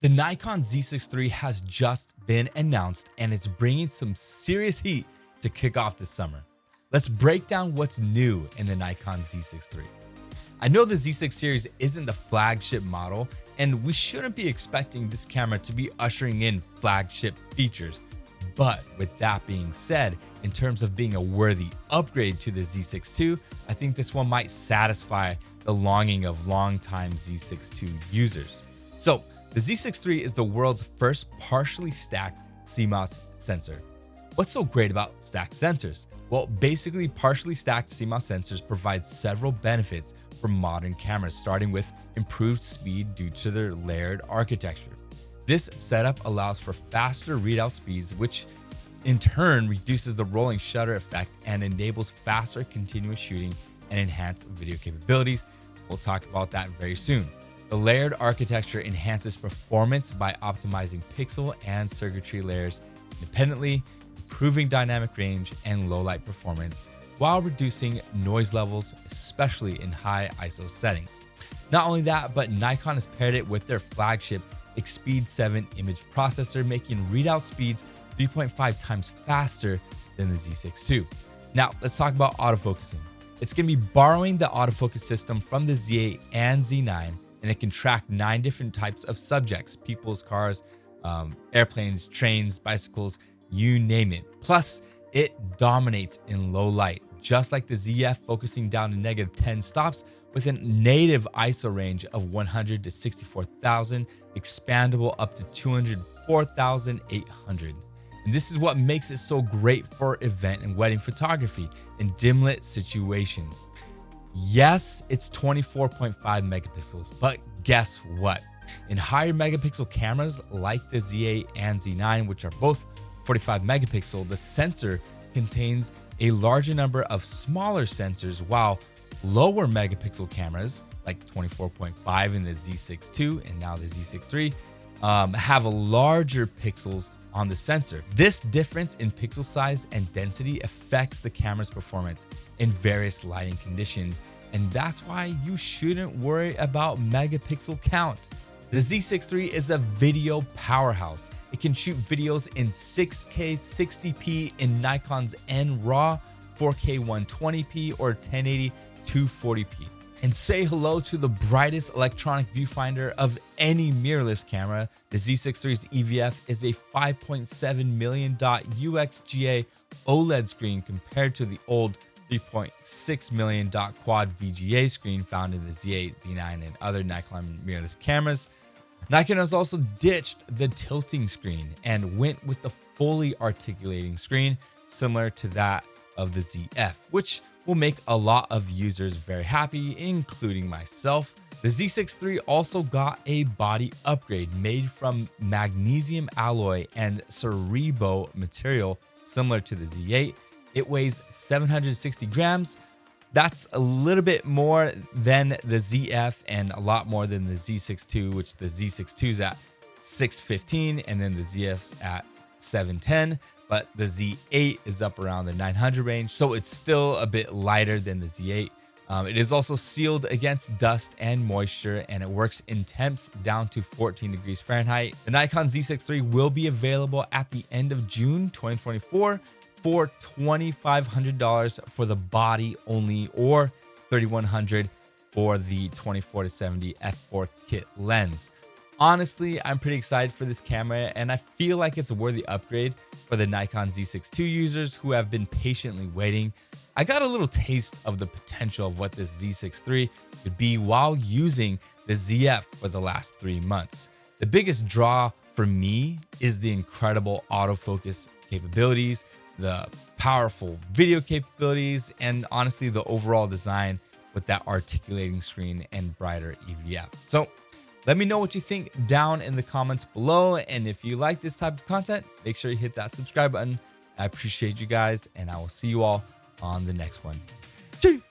The Nikon Z6 III has just been announced and it's bringing some serious heat to kick off this summer. Let's break down what's new in the Nikon Z6 III. I know the Z6 series isn't the flagship model, and we shouldn't be expecting this camera to be ushering in flagship features. But with that being said, in terms of being a worthy upgrade to the Z6 II, I think this one might satisfy the longing of longtime Z6 II users. So the Z6 III is the world's first partially stacked CMOS sensor. What's so great about stacked sensors? Well, basically partially stacked CMOS sensors provide several benefits for modern cameras, starting with improved speed due to their layered architecture. This setup allows for faster readout speeds, which in turn reduces the rolling shutter effect and enables faster continuous shooting and enhanced video capabilities. We'll talk about that very soon. The layered architecture enhances performance by optimizing pixel and circuitry layers independently, improving dynamic range and low light performance while reducing noise levels, especially in high ISO settings. Not only that, but Nikon has paired it with their flagship Expeed 7 image processor, making readout speeds 3.5 times faster than the Z6 II. Now, let's talk about autofocusing. It's going to be borrowing the autofocus system from the Z8 and Z9, and it can track 9 different types of subjects: people's cars, airplanes, trains, bicycles, you name it. Plus, it dominates in low light, just like the ZF, focusing down to -10 stops with a native ISO range of 100 to 64,000, expandable up to 204,800. And this is what makes it so great for event and wedding photography in dim lit situations. Yes, it's 24.5 megapixels, but guess what? In higher megapixel cameras like the Z8 and Z9, which are both 45 megapixel, the sensor contains a larger number of smaller sensors, while lower megapixel cameras like 24.5 in the Z6 II and now the Z6 III have larger pixels on the sensor. This difference in pixel size and density affects the camera's performance in various lighting conditions, and that's why you shouldn't worry about megapixel count. The Z6 III is a video powerhouse. It can shoot videos in 6K 60p in Nikon's N-RAW, 4K 120p, or 1080 240p. And say hello to the brightest electronic viewfinder of any mirrorless camera. The Z6 III's EVF is a 5.7 million UXGA OLED screen compared to the old 3.6 million quad VGA screen found in the Z8, Z9, and other Nikon mirrorless cameras. Nikon has also ditched the tilting screen and went with the fully articulating screen, similar to that of the ZF, which will make a lot of users very happy, including myself. The Z6 III also got a body upgrade made from magnesium alloy and Cerebo material, similar to the Z8. It weighs 760 grams. That's a little bit more than the ZF and a lot more than the Z6 II, which the Z6 II is at 615 and then the ZF's at 710. But the Z8 is up around the 900 range, so it's still a bit lighter than the Z8. It is also sealed against dust and moisture, and it works in temps down to 14 degrees Fahrenheit. The Nikon Z6 III will be available at the end of June 2024 for $2,500 for the body only, or $3,100 for the 24 to 70 f4 kit lens. Honestly, I'm pretty excited for this camera, and I feel like it's a worthy upgrade for the Nikon Z6 II users who have been patiently waiting. I got a little taste of the potential of what this Z6 III could be while using the ZF for the last 3 months. The biggest draw for me is the incredible autofocus capabilities, the powerful video capabilities, and honestly, the overall design with that articulating screen and brighter EVF. So let me know what you think down in the comments below. And if you like this type of content, make sure you hit that subscribe button. I appreciate you guys, and I will see you all on the next one. Cheers.